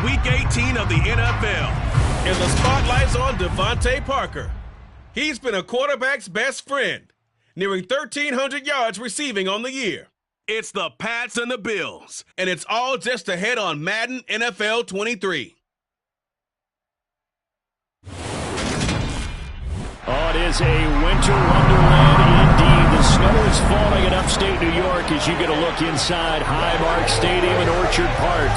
Week 18 of the NFL. And the spotlight's on Devontae Parker. He's been a quarterback's best friend, nearing 1,300 yards receiving on the year. It's the Pats and the Bills, and it's all just ahead on Madden NFL 23. Oh, it is a winter wonderland indeed. The snow is falling in upstate New York as you get a look inside Highmark Stadium in Orchard Park.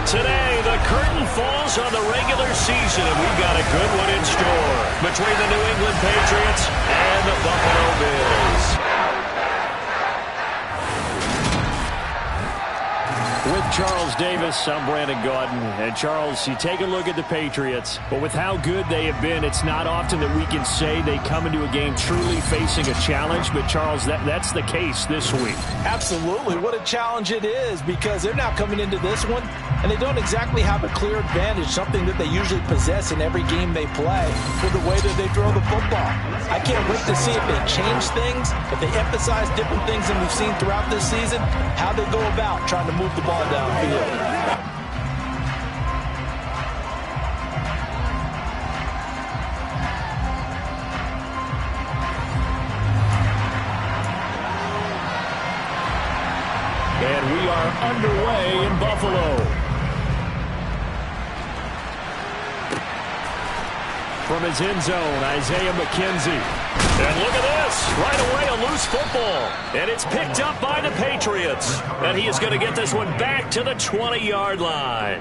Today, the curtain falls on the regular season, and we've got a good one in store between the New England Patriots and the Buffalo Bills. With Charles Davis, I'm Brandon Gaudin. And Charles, you take a look at the Patriots, but with how good they have been, it's not often that we can say they come into a game truly facing a challenge. But Charles, that's the case this week. Absolutely. What a challenge it is, because they're now coming into this one, and they don't exactly have a clear advantage, something that they usually possess in every game they play with the way that they throw the football. I can't wait to see if they change things, if they emphasize different things than we've seen throughout this season, how they go about trying to move the ball downfield. And we are underway in Buffalo. From his end zone, Isaiah McKenzie. And look at this. Right away, a loose football. And it's picked up by the Patriots. And he is going to get this one back to the 20-yard line.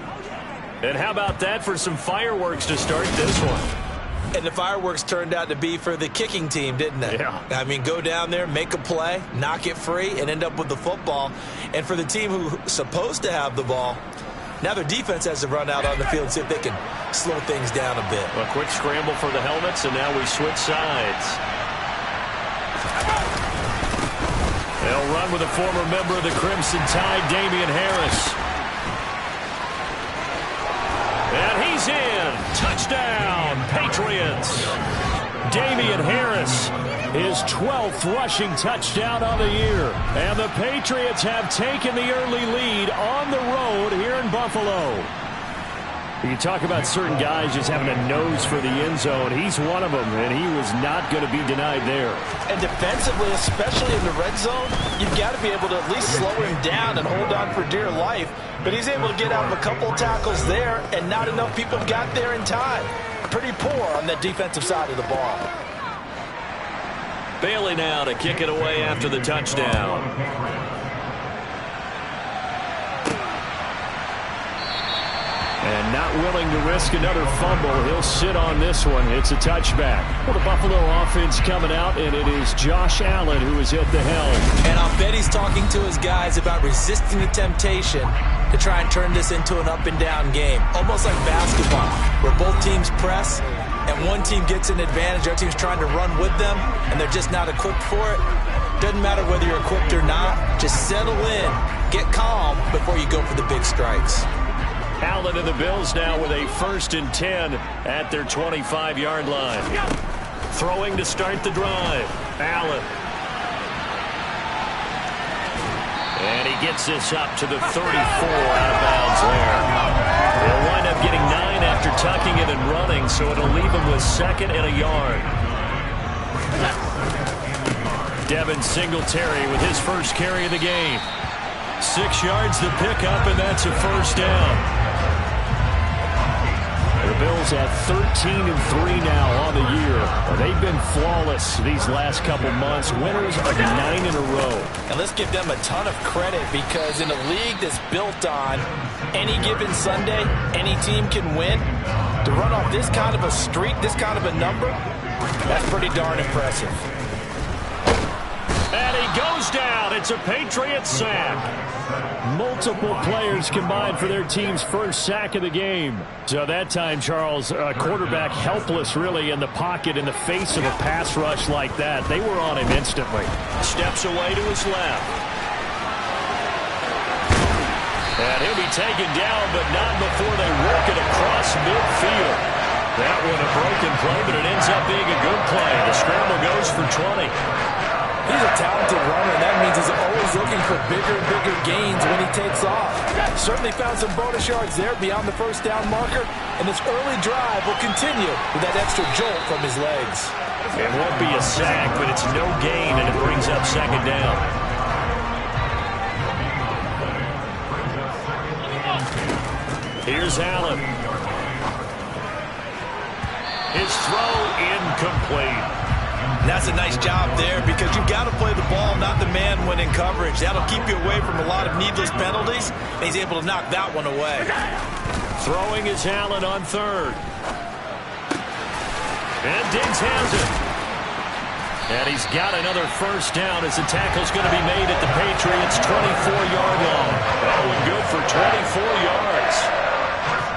And how about that for some fireworks to start this one? And the fireworks turned out to be for the kicking team, didn't they? Yeah. I mean, go down there, make a play, knock it free, and end up with the football. And for the team who's supposed to have the ball, now their defense has to run out on the field and see if they can slow things down a bit. A quick scramble for the helmets, and now we switch sides. They'll run with a former member of the Crimson Tide, Damian Harris. And he's in. Touchdown, Patriots. Damian Harris, his 12th rushing touchdown on the year. And the Patriots have taken the early lead on the road here in Buffalo. You talk about certain guys just having a nose for the end zone. He's one of them, and he was not going to be denied there. And defensively, especially in the red zone, you've got to be able to at least slow him down and hold on for dear life. But he's able to get out of a couple tackles there, and not enough people got there in time. Pretty poor on the defensive side of the ball. Bailey now to kick it away after the touchdown. And not willing to risk another fumble. He'll sit on this one. It's a touchback. Well, the Buffalo offense coming out, and it is Josh Allen who is at the helm. And I'll bet he's talking to his guys about resisting the temptation to try and turn this into an up-and-down game. Almost like basketball, where both teams press, and one team gets an advantage, the other team's trying to run with them, and they're just not equipped for it. Doesn't matter whether you're equipped or not. Just settle in, get calm before you go for the big strikes. Allen and the Bills now with a 1st and 10 at their 25-yard line. Throwing to start the drive. Allen. And he gets this up to the 34 out of bounds there. They'll wind up getting 9 after tucking it and running, so it'll leave him with 2nd and a yard. Devin Singletary with his first carry of the game. 6 yards to pick up, and that's a first down. The Bills have 13-3 now on the year. They've been flawless these last couple months. Winners of 9 in a row. And let's give them a ton of credit, because in a league that's built on any given Sunday, any team can win. To run off this kind of a streak, this kind of a number, that's pretty darn impressive. And he goes down. It's a Patriots sack. Multiple players combined for their team's first sack of the game. So that time, Charles, quarterback helpless really in the pocket in the face of a pass rush like that. They were on him instantly. Steps away to his left. And he'll be taken down, but not before they work it across midfield. That one a broken play, but it ends up being a good play. The scramble goes for 20. He's a talented runner, and that means he's always looking for bigger and bigger gains when he takes off. Certainly found some bonus yards there beyond the first down marker, and this early drive will continue with that extra jolt from his legs. It won't be a sack, but it's no gain, and it brings up second down. Here's Allen. His throw incomplete. That's a nice job there because you've got to play the ball, not the man when in coverage. That'll keep you away from a lot of needless penalties, and he's able to knock that one away. Throwing is Allen on third. And Diggs has it. And he's got another first down as the tackle's going to be made at the Patriots' 24-yard line. That one good for 24 yards.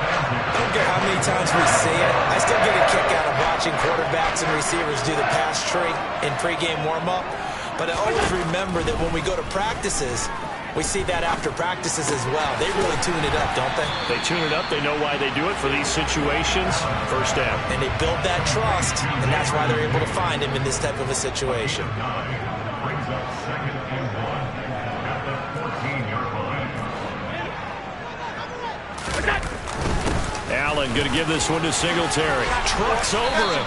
I don't care how many times we see it. I still get a kick out of watching quarterbacks and receivers do the pass tree in pregame warm-up. But I always remember that when we go to practices, we see that after practices as well. They really tune it up, don't they? They tune it up. They know why they do it for these situations. First down. And they build that trust, and that's why they're able to find him in this type of a situation. Allen going to give this one to Singletary. Trucks over him.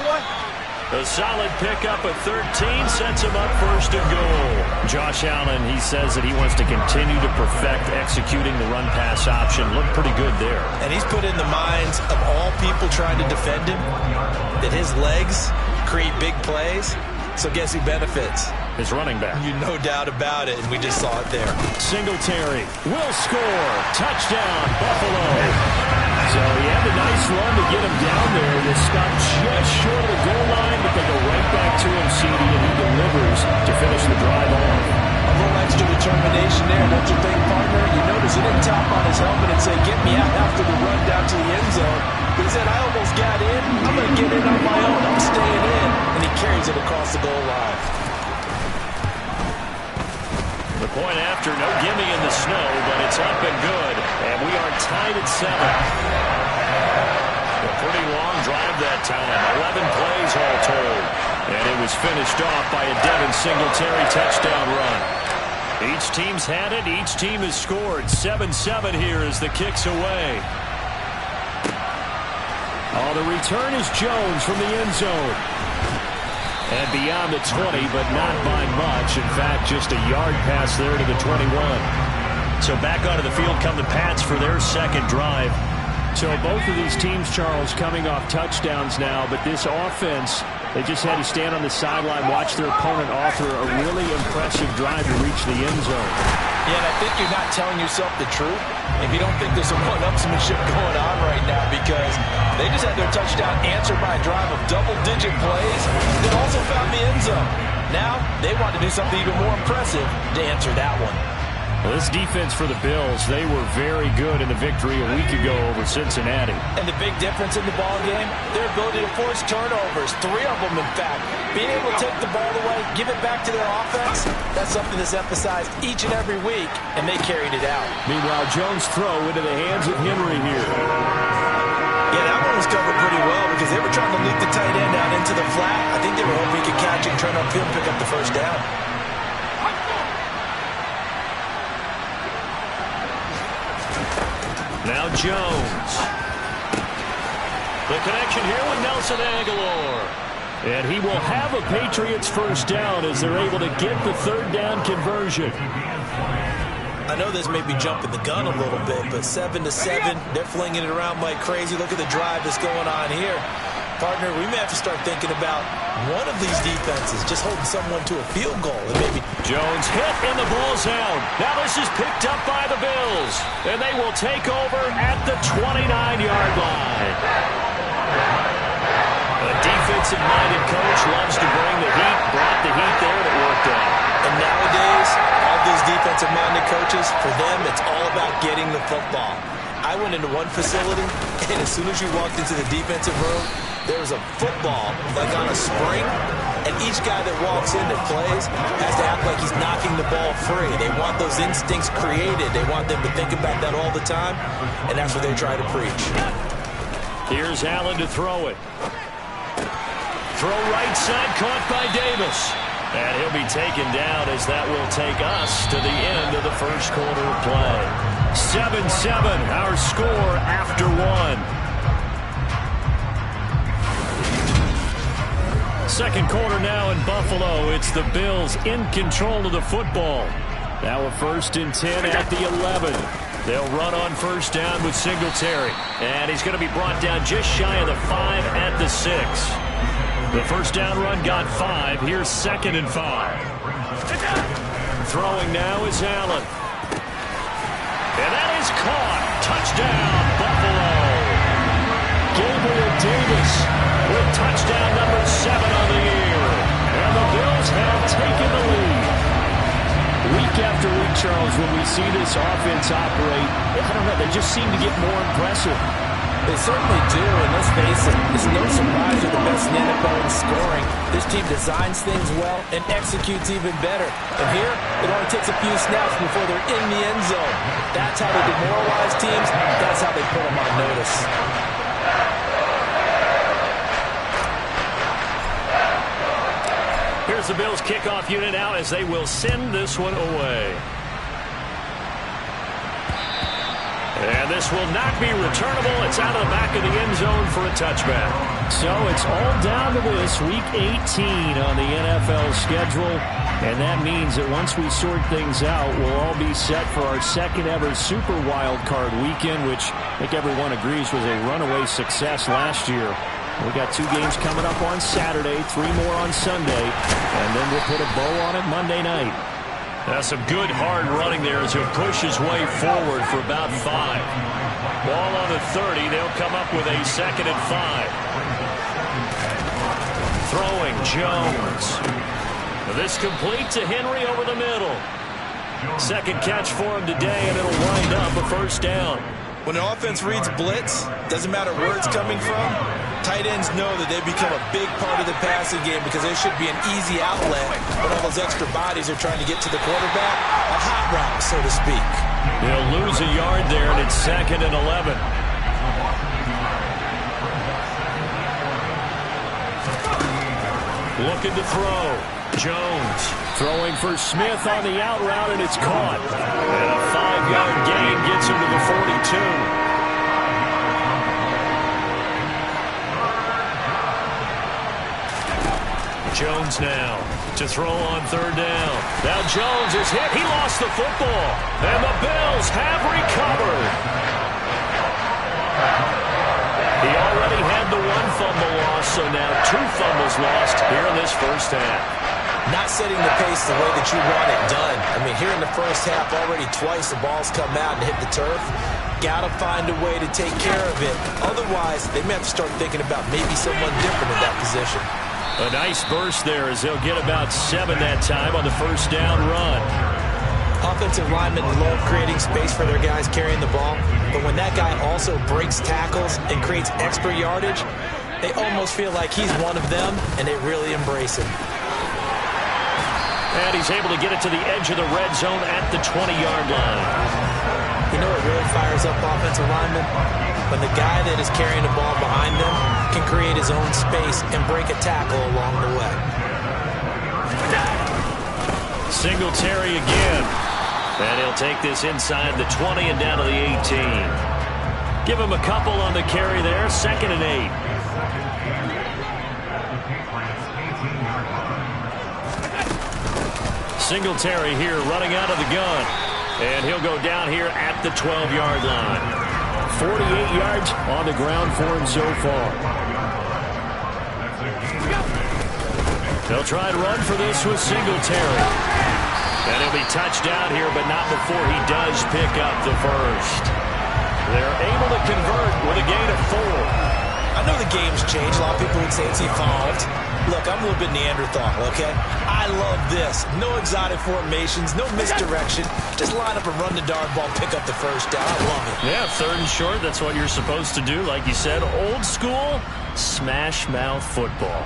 A solid pickup at 13 sets him up first and goal. Josh Allen, he says that he wants to continue to perfect executing the run-pass option. Looked pretty good there. And he's put in the minds of all people trying to defend him that his legs create big plays. So guess who benefits? His running back. You no doubt about it, and we just saw it there. Singletary will score. Touchdown, Buffalo. So he had a nice run to get him down there. They stop just short of the goal line, but they go right back to him, CD, and he delivers to finish the drive off. A little extra determination there, don't you think, partner? You notice he didn't tap on his helmet and say, get me out after the run down to the end zone. He said, I almost got in. I'm going to get in on my own. I'm staying in. And he carries it across the goal line. The point after, no gimme in the snow, but it's up and good. And we are tied at 7. A pretty long drive that time. 11 plays all told. And it was finished off by a Devin Singletary touchdown run. Each team's had it. Each team has scored. 7-7 here as the kick's away. Oh, the return is Jones from the end zone. And beyond the 20, but not by much. In fact, just a yard pass there to the 21. So back onto the field come the Pats for their second drive. So both of these teams, Charles, coming off touchdowns now, but this offense, they just had to stand on the sideline, watch their opponent offer a really impressive drive to reach the end zone. Yeah, and I think you're not telling yourself the truth if you don't think there's some one-upsmanship going on right now, because they just had their touchdown answered by a drive of double-digit plays that also found the end zone. Now, they want to do something even more impressive to answer that one. Well, this defense for the Bills, they were very good in the victory a week ago over Cincinnati. And the big difference in the ball game, their ability to force turnovers, 3 of them in fact. Being able to take the ball away, give it back to their offense, that's something that's emphasized each and every week, and they carried it out. Meanwhile, Jones' throw into the hands of Henry here. Yeah, that one was covered pretty well because they were trying to loop the tight end out into the flat. I think they were hoping he could catch it, turn upfield, and pick up the first down. Now Jones. The connection here with Nelson Aguilar. And he will have a Patriots first down as they're able to get the third down conversion. I know this may be jumping the gun a little bit, but 7-7, they're flinging it around like crazy. Look at the drive that's going on here. Partner, we may have to start thinking about one of these defenses just holding someone to a field goal. And maybe Jones hit and the ball's out. Now this is picked up by the Bills. And they will take over at the 29-yard line. A defensive-minded coach loves to bring the heat. Brought the heat there and it worked out. And nowadays, all these defensive-minded coaches, for them, it's all about getting the football. I went into one facility, and as soon as you walked into the defensive room, there was a football, like on a spring, and each guy that walks in that plays has to act like he's knocking the ball free. They want those instincts created. They want them to think about that all the time, and that's what they try to preach. Here's Allen to throw it. Throw right side, caught by Davis. And he'll be taken down as that will take us to the end of the first quarter of play. 7-7, our score after one. Second quarter now in Buffalo. It's the Bills in control of the football. Now a 1st and 10 at the 11. They'll run on first down with Singletary. And he's going to be brought down just shy of the 5 at the 6. The first down run got 5. Here's 2nd and 5. Throwing now is Allen. And that is caught. Touchdown, Buffalo. Gabriel Davis with touchdown number 7 on the year. And the Bills have taken the lead. Week after week, Charles, when we see this offense operate, I don't know, they just seem to get more impressive. They certainly do, and let's face it, it's no surprise they're the best in the NFL in scoring. This team designs things well and executes even better. And here, it only takes a few snaps before they're in the end zone. That's how they demoralize teams. That's how they put them on notice. Here's the Bills kickoff unit out as they will send this one away. And this will not be returnable. It's out of the back of the end zone for a touchback. So it's all down to this, Week 18 on the NFL schedule. And that means that once we sort things out, we'll all be set for our second ever Super Wild Card weekend, which I think everyone agrees was a runaway success last year. We got 2 games coming up on Saturday, 3 more on Sunday, and then we'll put a bow on it Monday night. That's some good hard running there as he'll push his way forward for about 5. Ball on the 30. They'll come up with a 2nd and 5. Throwing Jones. This complete to Henry over the middle. Second catch for him today, and it'll wind up a first down. When an offense reads blitz, doesn't matter where it's coming from, tight ends know that they become a big part of the passing game because there should be an easy outlet when all those extra bodies are trying to get to the quarterback. A hot route, so to speak. They'll lose a yard there, and it's 2nd and 11. Looking to throw. Jones throwing for Smith on the out route, and it's caught. And a 5-yard gain gets him to the 42. Jones now to throw on 3rd down. Now Jones is hit. He lost the football. And the Bills have recovered. He already had the 1 fumble loss, so now 2 fumbles lost here in this first half. Not setting the pace the way that you want it done. I mean, here in the first half, already twice the ball's come out and hit the turf. Got to find a way to take care of it. Otherwise, they may have to start thinking about maybe someone different in that position. A nice burst there as they'll get about 7 that time on the first down run. Offensive linemen love creating space for their guys carrying the ball, but when that guy also breaks tackles and creates extra yardage, they almost feel like he's one of them, and they really embrace him. And he's able to get it to the edge of the red zone at the 20-yard line. You know what really fires up offensive linemen? When the guy that is carrying the ball behind them can create his own space and break a tackle along the way. Singletary again. And he'll take this inside the 20 and down to the 18. Give him a couple on the carry there. 2nd and 8. Singletary here running out of the gun. And he'll go down here at the 12-yard line. 48 yards on the ground for him so far. They'll try to run for this with Singletary. And he'll be touched down here, but not before he does pick up the first. They're able to convert with a gain of 4. I know the game's changed. A lot of people would say it's evolved. Look, I'm a little bit Neanderthal, okay? I love this. No exotic formations, no misdirection. Just line up and run the darn ball, pick up the first down. I love it. Yeah, 3rd and short, that's what you're supposed to do. Like you said, old school, smash mouth football.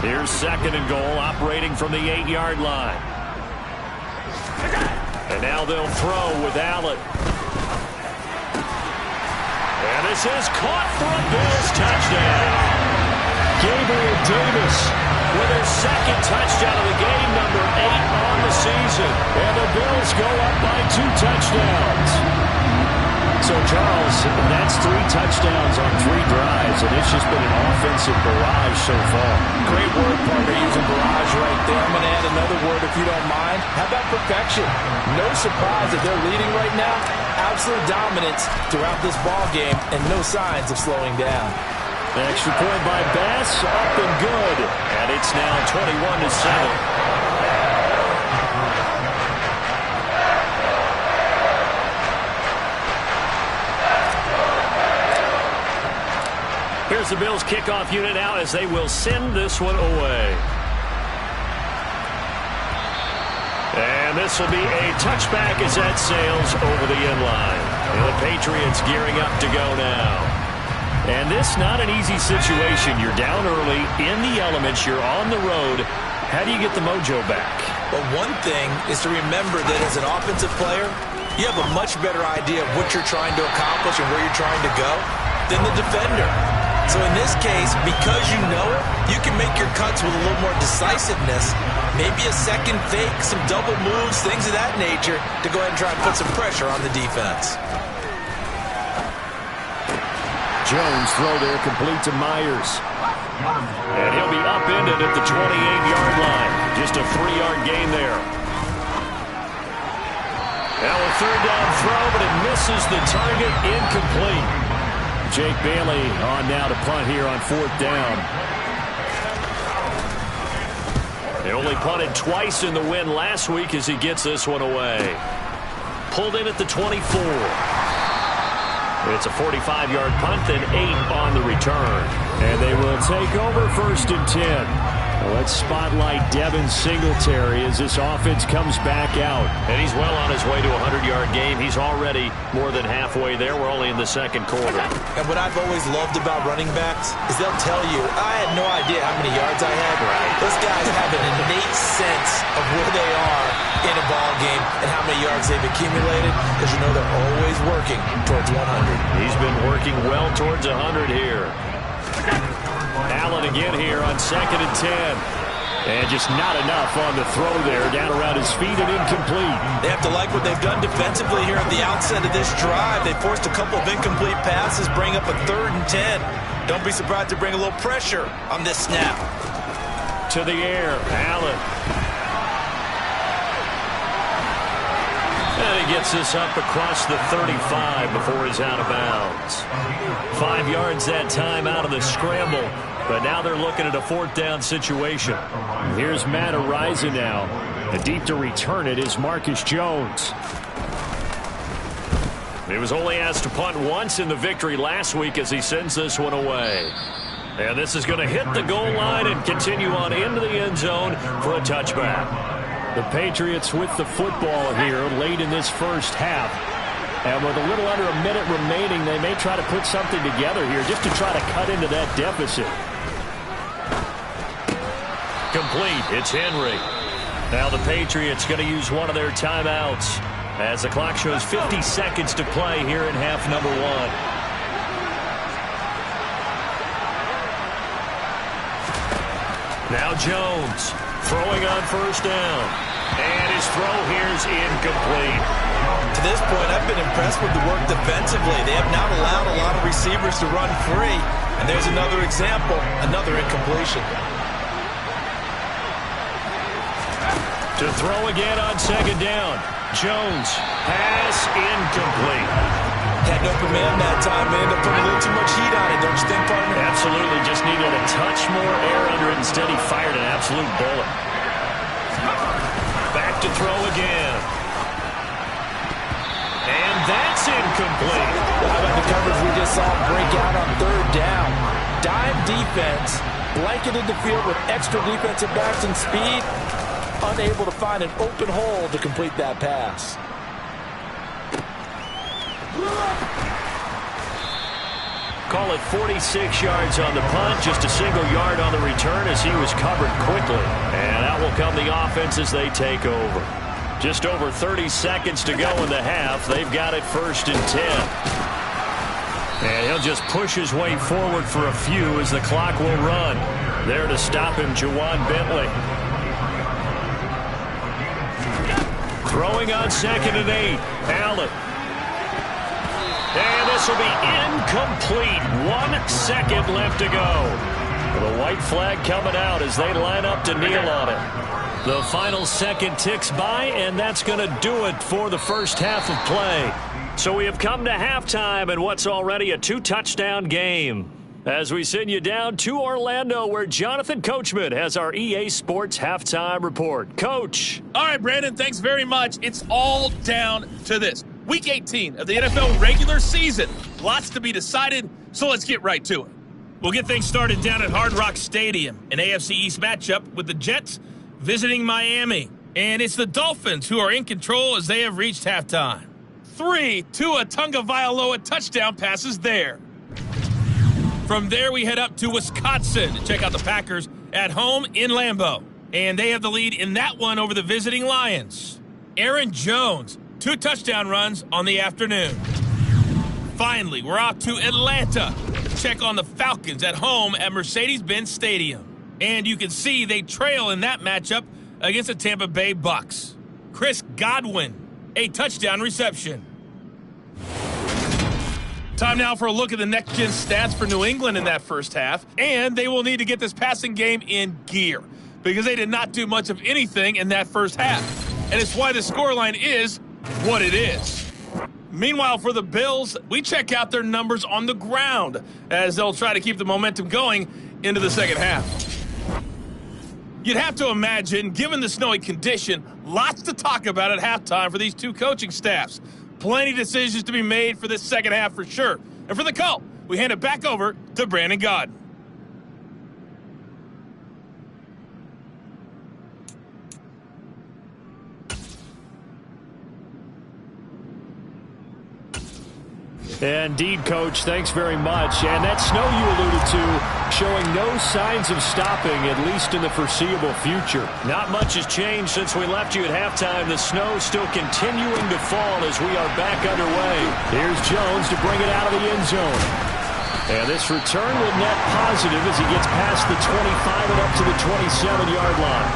Here's 2nd and goal, operating from the 8-yard line. And now they'll throw with Allen. And this is caught for a Bills touchdown. Gabriel Davis with their second touchdown of the game, number 8 on the season. And the Bills go up by 2 touchdowns. So, Charles, that's 3 touchdowns on 3 drives, and it's just been an offensive barrage so far. Great word, partner, using barrage right there. I'm going to add another word if you don't mind. How about perfection? No surprise that they're leading right now. Absolute dominance throughout this ball game, and no signs of slowing down. An extra point by Bass, up and good. And it's now 21-7. Here's the Bills kickoff unit now as they will send this one away. And this will be a touchback as that sails over the end line. And the Patriots gearing up to go now. And this not an easy situation. You're down early, in the elements, you're on the road. How do you get the mojo back? Well, one thing is to remember that as an offensive player, you have a much better idea of what you're trying to accomplish and where you're trying to go than the defender. So in this case, because you know it, you can make your cuts with a little more decisiveness, maybe a second fake, some double moves, things of that nature, to go ahead and try and put some pressure on the defense. Jones throw there, complete to Myers. And he'll be upended at the 28-yard line. Just a 3-yard gain there. Now a third down throw, but it misses the target, incomplete. Jake Bailey on now to punt here on 4th down. They only punted twice in the win last week as he gets this one away. Pulled in at the 24. It's a 45-yard punt, then 8 on the return. And they will take over 1st and 10. Let's spotlight Devin Singletary as this offense comes back out. And he's well on his way to a 100-yard game. He's already more than halfway there. We're only in the 2nd quarter. And what I've always loved about running backs is they'll tell you, I had no idea how many yards I had. Right. Those guys have an innate sense of where they are in a ball game and how many yards they've accumulated, because you know they're always working towards 100. He's been working well towards 100 here. Allen again here on 2nd and 10. And just not enough on the throw there, down around his feet and incomplete. They have to like what they've done defensively here at the outset of this drive. They forced a couple of incomplete passes, bring up a 3rd and 10. Don't be surprised to bring a little pressure on this snap. To the air, Allen. And he gets this up across the 35 before he's out of bounds. 5 yards that time out of the scramble. But now they're looking at a 4th down situation. Here's Matt Araiza now. And deep to return it is Marcus Jones. He was only asked to punt once in the victory last week as he sends this one away. And this is going to hit the goal line and continue on into the end zone for a touchback. The Patriots with the football here late in this first half. And with a little under a minute remaining, they may try to put something together here just to try to cut into that deficit. Complete. It's Henry. Now the Patriots going to use one of their timeouts as the clock shows 50 seconds to play here in half number 1. Now Jones throwing on 1st down. And his throw here's incomplete. To this point, I've been impressed with the work defensively. They have not allowed a lot of receivers to run free. And there's another example, another incompletion. To throw again on 2nd down. Jones, pass incomplete. Had no open man that time, man. They put a little too much heat on it, don't you think, partner? Absolutely. Just needed a touch more air under it. Instead, he fired an absolute bullet. Back to throw again. And that's incomplete. How about the coverage we just saw break out on 3rd down? Dime defense, blanketed the field with extra defensive backs and speed, unable to find an open hole to complete that pass. Call it 46 yards on the punt, just a single yard on the return as he was covered quickly. And out will come the offense as they take over. Just over 30 seconds to go in the half. They've got it 1st and 10. And he'll just push his way forward for a few as the clock will run. There to stop him, Juwan Bentley. Throwing on 2nd and 8. Allen. And this will be incomplete. 1 second left to go. The white flag coming out as they line up to kneel on it. The final second ticks by, and that's going to do it for the first half of play. So we have come to halftime in what's already a 2-touchdown game. As we send you down to Orlando, where Jonathan Coachman has our EA Sports halftime report. Coach. All right, Brandon, thanks very much. It's all down to this. Week 18 of the NFL regular season. Lots to be decided, so let's get right to it. We'll get things started down at Hard Rock Stadium, an AFC East matchup with the Jets visiting Miami. And it's the Dolphins who are in control as they have reached halftime. 3 Tua Tagovailoa touchdown passes there. From there, we head up to Wisconsin to check out the Packers at home in Lambeau. And they have the lead in that one over the visiting Lions. Aaron Jones, 2 touchdown runs on the afternoon. Finally, we're off to Atlanta to check on the Falcons at home at Mercedes-Benz Stadium. And you can see they trail in that matchup against the Tampa Bay Bucks. Chris Godwin, a touchdown reception. Time now for a look at the next-gen stats for New England in that first half. And they will need to get this passing game in gear because they did not do much of anything in that first half. And it's why the scoreline is what it is. Meanwhile, for the Bills, we check out their numbers on the ground as they'll try to keep the momentum going into the second half. You'd have to imagine, given the snowy condition, lots to talk about at halftime for these two coaching staffs. Plenty of decisions to be made for this second half for sure. And for the call, we hand it back over to Brandon Gaudin. Indeed, Coach, thanks very much. And that snow you alluded to showing no signs of stopping, at least in the foreseeable future. Not much has changed since we left you at halftime. The snow still continuing to fall as we are back underway. Here's Jones to bring it out of the end zone. And this return will net positive as he gets past the 25 and up to the 27-yard line.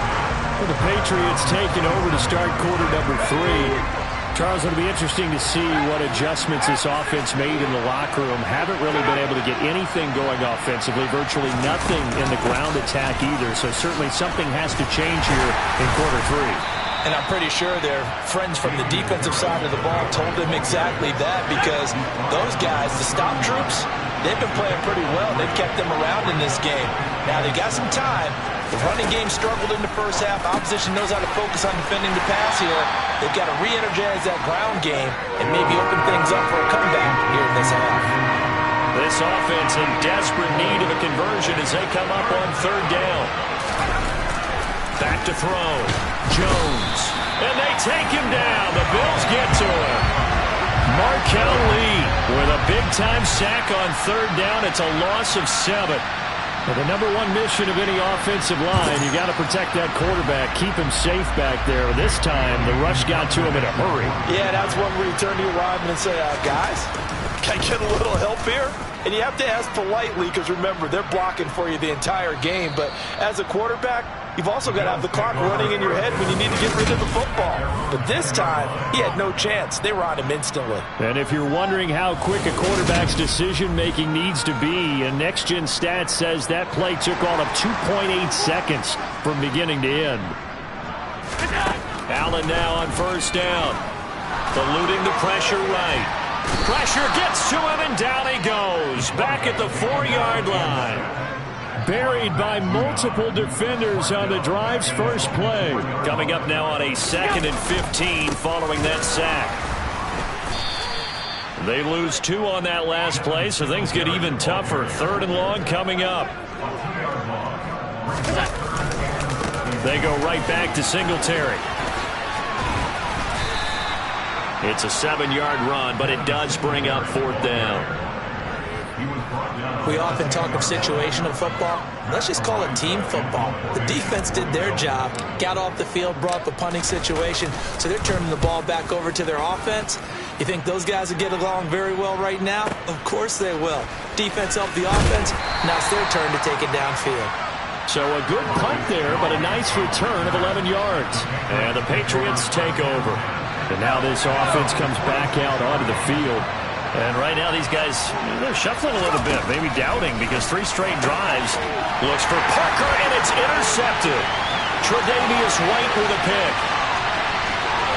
Well, the Patriots taking over to start quarter number 3. Charles, it'll be interesting to see what adjustments this offense made in the locker room. Haven't really been able to get anything going offensively, virtually nothing in the ground attack either. So certainly something has to change here in quarter 3. And I'm pretty sure their friends from the defensive side of the ball told them exactly that, because those guys, the stop troops, they've been playing pretty well. They've kept them around in this game. Now they got some time. The running game struggled in the first half. Opposition knows how to focus on defending the pass here. They've got to re-energize that ground game and maybe open things up for a comeback here in this half. This offense in desperate need of a conversion as they come up on 3rd down. Back to throw. Jones. And they take him down. The Bills get to him. Markel Lee with a big-time sack on 3rd down. It's a loss of 7. Well, the number one mission of any offensive line, you got to protect that quarterback, keep him safe back there. This time, the rush got to him in a hurry. Yeah, that's when we turn to your lineman and say, guys, can I get a little help here? And you have to ask politely because, remember, they're blocking for you the entire game. But as a quarterback, you've also got to have the clock running in your head when you need to get rid of the football. But this time, he had no chance. They were on him instantly. And if you're wondering how quick a quarterback's decision-making needs to be, and Next Gen Stats says that play took all of 2.8 seconds from beginning to end. Allen now on 1st down. Eluding the pressure right. Pressure gets to him, and down he goes. Back at the 4-yard line. Buried by multiple defenders on the drive's first play. Coming up now on a 2nd and 15 following that sack. They lose 2 on that last play, so things get even tougher. 3rd and long coming up. They go right back to Singletary. It's a 7-yard run, but it does bring up 4th down. We often talk of situational football. Let's just call it team football. The defense did their job, got off the field, brought up a punting situation, so they're turning the ball back over to their offense. You think those guys will get along very well right now? Of course they will. Defense helped the offense. Now it's their turn to take it downfield. So a good punt there, but a nice return of 11 yards. And the Patriots take over. And now this offense comes back out onto the field. And right now these guys, they're shuffling a little bit, maybe doubting, because 3 straight drives. Looks for Parker, and it's intercepted. Tre'Davious White with a pick.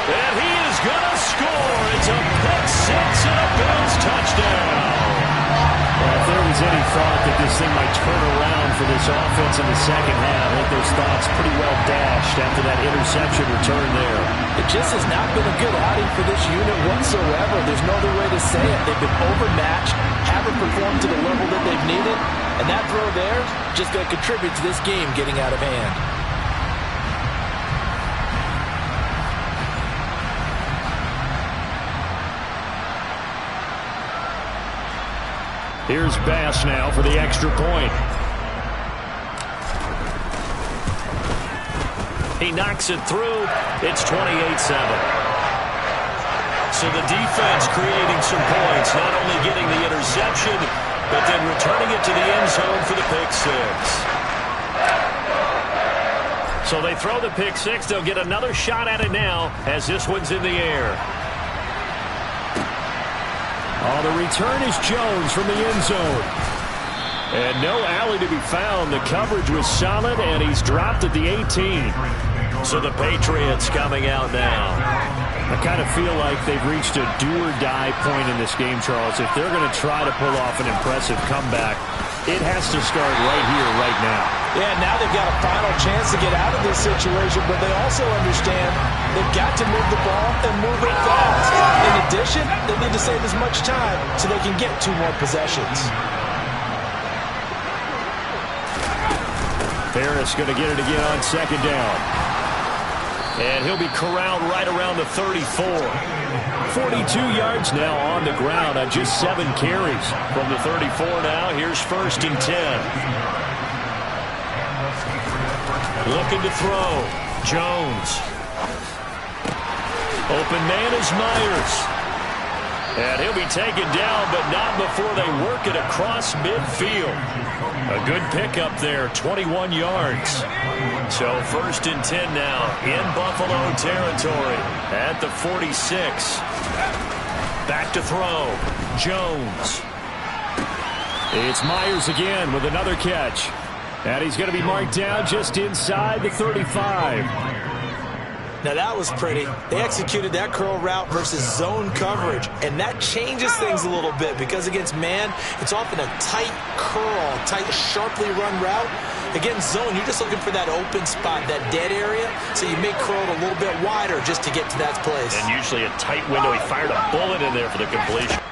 And he is going to score. It's a pick 6 and a Bills touchdown. Well, if there was any thought that this thing might turn around for this offense in the second half, I think those thoughts pretty well dashed after that interception return there. It just has not been a good outing for this unit whatsoever. There's no other way to say it. They've been overmatched, haven't performed to the level that they've needed, and that throw there just going to contribute to this game getting out of hand. Here's Bass now for the extra point. He knocks it through. It's 28-7. So the defense creating some points, not only getting the interception, but then returning it to the end zone for the pick 6. So they throw the pick 6. They'll get another shot at it now as this one's in the air. Oh, the return is Jones from the end zone. And no alley to be found. The coverage was solid, and he's dropped at the 18. So the Patriots coming out now. I kind of feel like they've reached a do-or-die point in this game, Charles. If they're going to try to pull off an impressive comeback, it has to start right here, right now. Yeah, now they've got a final chance to get out of this situation, but they also understand they've got to move the ball and move it fast. In addition, they need to save as much time so they can get 2 more possessions. Harris going to get it again on second down. And he'll be corralled right around the 34. 42 yards now on the ground on just 7 carries. From the 34 now, here's 1st and 10. Looking to throw. Jones. Open man is Myers. And he'll be taken down, but not before they work it across midfield. A good pickup there, 21 yards. So 1st and 10 now in Buffalo territory at the 46. Back to throw. Jones. It's Myers again with another catch. And he's going to be marked down just inside the 35. Now that was pretty. They executed that curl route versus zone coverage, and that changes things a little bit because against man, it's often a tight curl, tight, sharply run route. Against zone, you're just looking for that open spot, that dead area, so you make curl a little bit wider just to get to that place. And usually a tight window. He fired a bullet in there for the completion.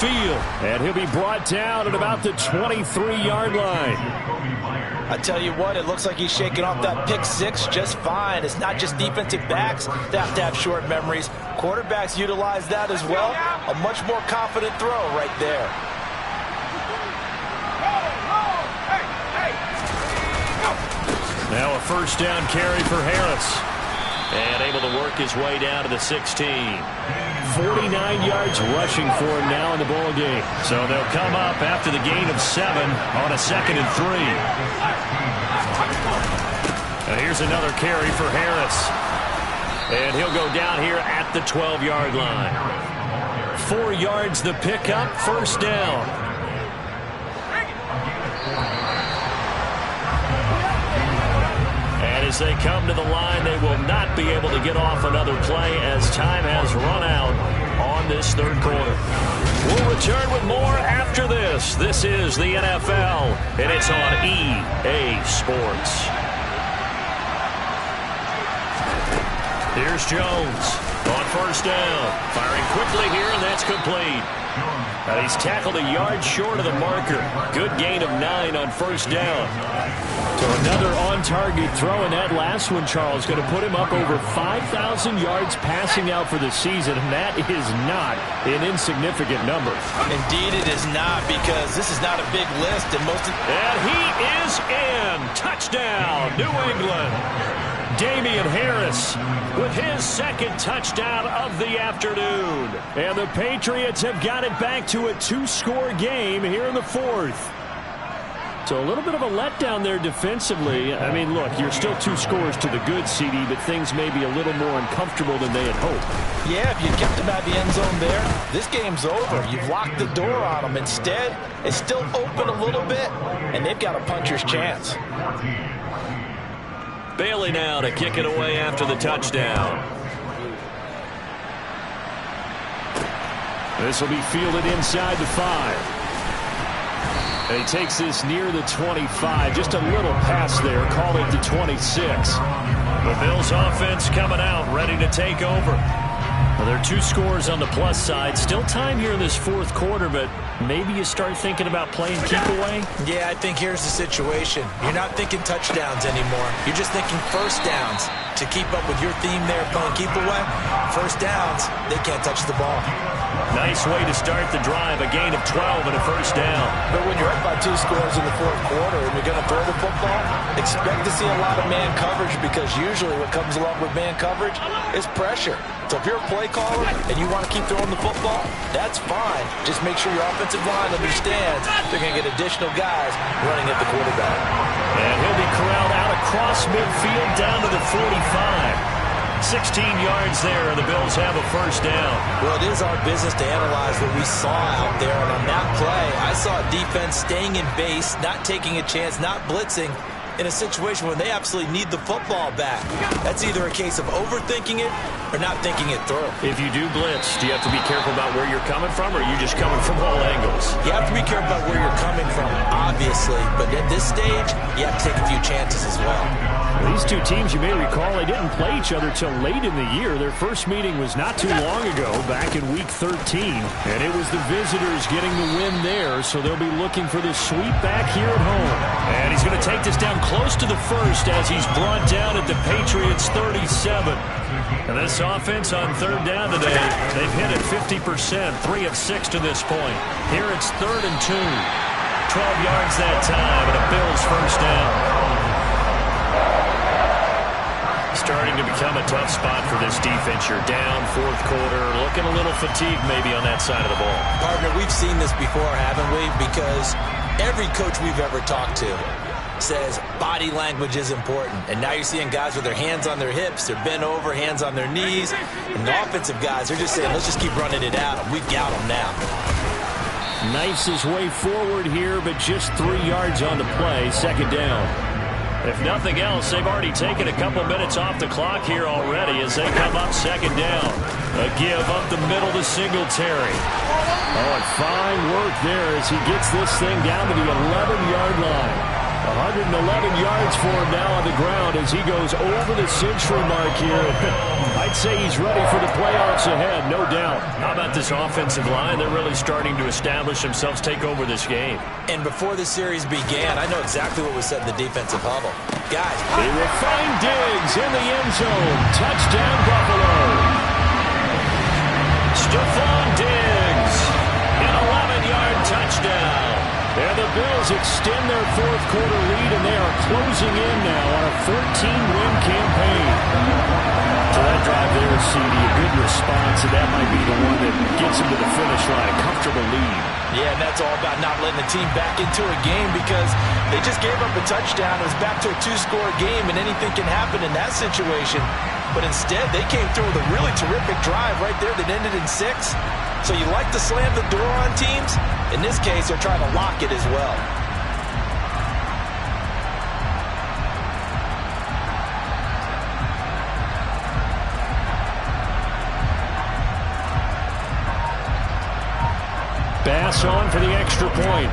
field. And he'll be brought down at about the 23-yard line. I tell you what, it looks like he's shaking off that pick six just fine. It's not just defensive backs that have to have short memories. Quarterbacks utilize that as well. A much more confident throw right there. Now a first down carry for Harris. And able to work his way down to the 16. 49 yards rushing for him now in the ball game. So they'll come up after the gain of 7 on a 2nd and 3. Now here's another carry for Harris. And he'll go down here at the 12-yard line. 4 yards the pickup, first down. As they come to the line, they will not be able to get off another play as time has run out on this third quarter. We'll return with more after this. This is the NFL, and it's on EA Sports. Here's Jones on first down. Firing quickly here, and that's complete. He's tackled a yard short of the marker. Good gain of 9 on first down. So another on-target throw, and that last one, Charles, going to put him up over 5,000 yards passing out for the season, and that is not an insignificant number. Indeed it is not, because this is not a big list. And he is in. Touchdown, New England. Damian Harris with his second touchdown of the afternoon. And the Patriots have got it back to a 2-score game here in the fourth. So a little bit of a letdown there defensively. I mean, look, you're still 2 scores to the good, CD, but things may be a little more uncomfortable than they had hoped. Yeah, if you kept them out of the end zone there, this game's over. You've locked the door on them. Instead, it's still open a little bit, and they've got a puncher's chance. Bailey now to kick it away after the touchdown. This will be fielded inside the 5. And he takes this near the 25. Just a little pass there. Call it the 26. The Bills offense coming out, ready to take over. Well, there are 2 scores on the plus side. Still time here in this fourth quarter, but maybe you start thinking about playing keep away? Yeah, I think here's the situation. You're not thinking touchdowns anymore. You're just thinking first downs. To keep up with your theme there, playing keep away, first downs, they can't touch the ball. Nice way to start the drive, a gain of 12 and a first down. But when you're up by 2 scores in the fourth quarter and you're going to throw the football, expect to see a lot of man coverage, because usually what comes along with man coverage is pressure. So if you're a play caller and you want to keep throwing the football, that's fine. Just make sure your offensive line understands they're going to get additional guys running at the quarterback. And he'll be corralled out across midfield down to the 45. 16 yards there, and the Bills have a first down. Well, it is our business to analyze what we saw out there, and on that play, I saw a defense staying in base, not taking a chance, not blitzing, in a situation where they absolutely need the football back. That's either a case of overthinking it or not thinking it through. If you do blitz, do you have to be careful about where you're coming from, or are you just coming from all angles? You have to be careful about where you're coming from, obviously, but at this stage, you have to take a few chances as well. These 2 teams, you may recall, they didn't play each other till late in the year. Their first meeting was not too long ago, back in Week 13. And it was the visitors getting the win there, so they'll be looking for the sweep back here at home. And he's going to take this down close to the first as he's brought down at the Patriots' 37. And this offense on third down today, they've hit it 50%, 3 of 6 to this point. Here it's 3rd and 2. 12 yards that time, and a Bills first down. Starting to become a tough spot for this defense. You're down fourth quarter, looking a little fatigued maybe on that side of the ball. Partner, we've seen this before, haven't we? Because every coach we've ever talked to says body language is important. And now you're seeing guys with their hands on their hips, they're bent over, hands on their knees. And the offensive guys, they're just saying, let's just keep running it out. We've got them now. Knifes his way forward here, but just 3 yards on the play, second down. If nothing else, they've already taken a couple minutes off the clock here already as they come up second down. A give up the middle to Singletary. Oh, and fine work there as he gets this thing down to the 11-yard line. 111 yards for him now on the ground as he goes over the century mark here. I'd say he's ready for the playoffs ahead, no doubt. How about this offensive line? They're really starting to establish themselves, take over this game. And before the series began, I know exactly what was said in the defensive huddle. Guys, they will find Diggs in the end zone. Touchdown, Buffalo. Stephon Diggs, an 11-yard touchdown. And the Bills extend their fourth quarter lead, and they are closing in now on a 14-win campaign. So that drive there, CD, a good response, and that might be the one that gets them to the finish line, a comfortable lead. Yeah, and that's all about not letting the team back into a game because they just gave up a touchdown. It was back to a two-score game, and anything can happen in that situation. But instead, they came through with a really terrific drive right there that ended in 6. So you like to slam the door on teams? In this case, they're trying to lock it as well. Bass on for the extra point.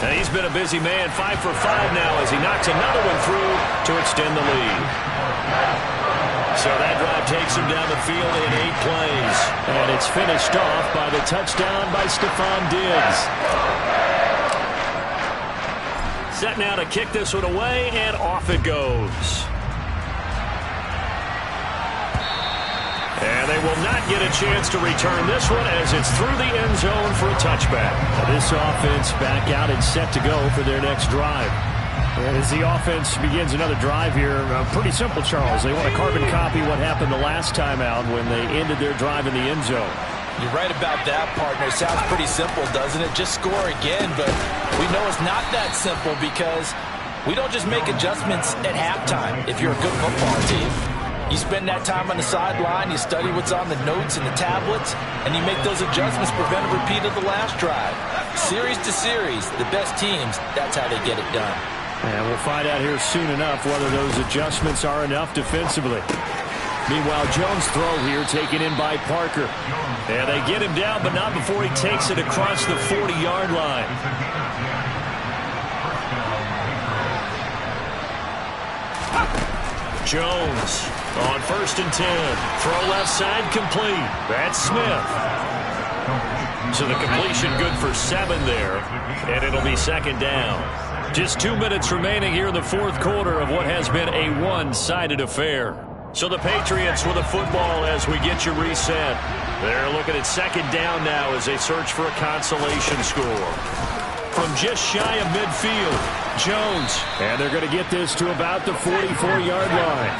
And he's been a busy man, 5 for 5 now as he knocks another one through to extend the lead. So that drive takes him down the field in 8 plays. And it's finished off by the touchdown by Stephon Diggs. Set now to kick this one away, and off it goes. And they will not get a chance to return this one as it's through the end zone for a touchback. This offense back out and set to go for their next drive. And as the offense begins another drive here, pretty simple, Charles. They want to carbon copy what happened the last time out when they ended their drive in the end zone. You're right about that, partner. It sounds pretty simple, doesn't it? Just score again, but we know it's not that simple because we don't just make adjustments at halftime if you're a good football team. You spend that time on the sideline, you study what's on the notes and the tablets, and you make those adjustments, prevent a repeat of the last drive. Series to series, the best teams, that's how they get it done. And we'll find out here soon enough whether those adjustments are enough defensively. Meanwhile, Jones' throw here taken in by Parker. And they get him down, but not before he takes it across the 40-yard line. Jones on 1st and 10. Throw left side complete. That's Smith. So the completion good for 7 there. And it'll be 2nd down. Just 2 minutes remaining here in the fourth quarter of what has been a one-sided affair. So the Patriots with the football as we get you reset. They're looking at 2nd down now as they search for a consolation score. From just shy of midfield, Jones. And they're going to get this to about the 44-yard line.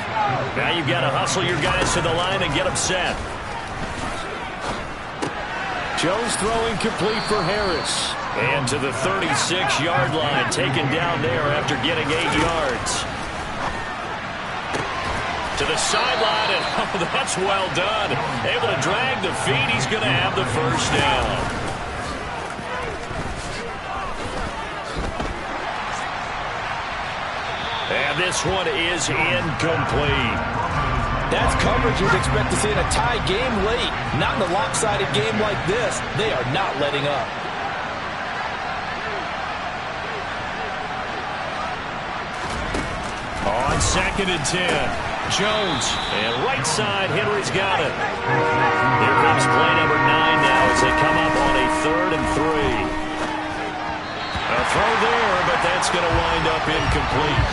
Now you've got to hustle your guys to the line and get them set. Jones throwing complete for Harris. And to the 36-yard line, taken down there after getting 8 yards. To the sideline, and oh, that's well done. Able to drag the feet. He's going to have the first down. And this one is incomplete. That's coverage you'd expect to see in a tie game late. Not in a lopsided game like this. They are not letting up. On 2nd and 10, Jones. And right side, Henry's got it. Here comes play number 9 now as they come up on a 3rd and 3. A throw there, but that's going to wind up incomplete.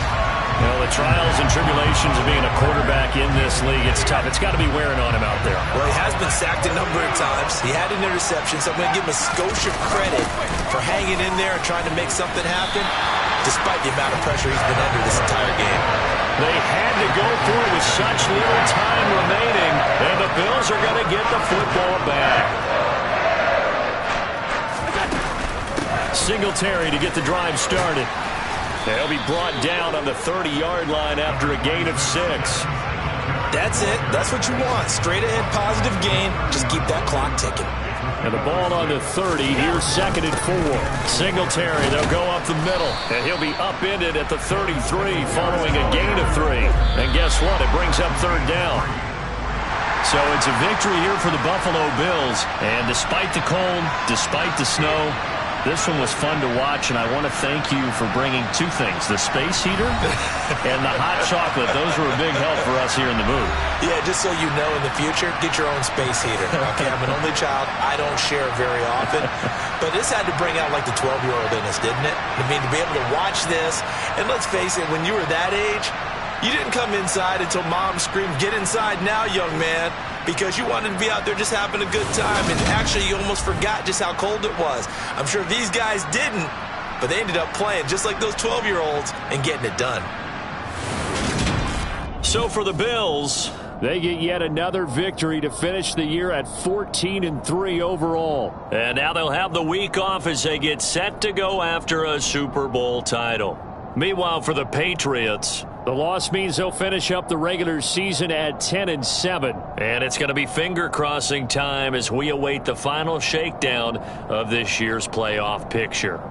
Well, the trials and tribulations of being a quarterback in this league, it's tough. It's got to be wearing on him out there. Well, he has been sacked a number of times. He had an interception, so I'm going to give him a skosh of credit for hanging in there and trying to make something happen, despite the amount of pressure he's been under this entire game. They had to go through with such little time remaining, and the Bills are going to get the football back. Singletary to get the drive started. They'll be brought down on the 30-yard line after a gain of 6. That's it. That's what you want. Straight ahead positive gain. Just keep that clock ticking. And the ball on the 30. Here's 2nd and 4. Singletary, they'll go up the middle. And he'll be upended at the 33 following a gain of 3. And guess what? It brings up 3rd down. So it's a victory here for the Buffalo Bills. And despite the cold, despite the snow, this one was fun to watch, and I want to thank you for bringing two things, the space heater and the hot chocolate. Those were a big help for us here in the booth. Yeah, just so you know, in the future, get your own space heater. Okay, I'm an only child. I don't share very often. But this had to bring out, like, the 12-year-old in us, didn't it? I mean, to be able to watch this, and let's face it, when you were that age, you didn't come inside until Mom screamed, "Get inside now, young man," because you wanted to be out there just having a good time, and actually you almost forgot just how cold it was. I'm sure these guys didn't, but they ended up playing just like those 12-year-olds and getting it done. So for the Bills, they get yet another victory to finish the year at 14-3 overall. And now they'll have the week off as they get set to go after a Super Bowl title. Meanwhile, for the Patriots, the loss means they'll finish up the regular season at 10-7. And it's going to be finger-crossing time as we await the final shakedown of this year's playoff picture.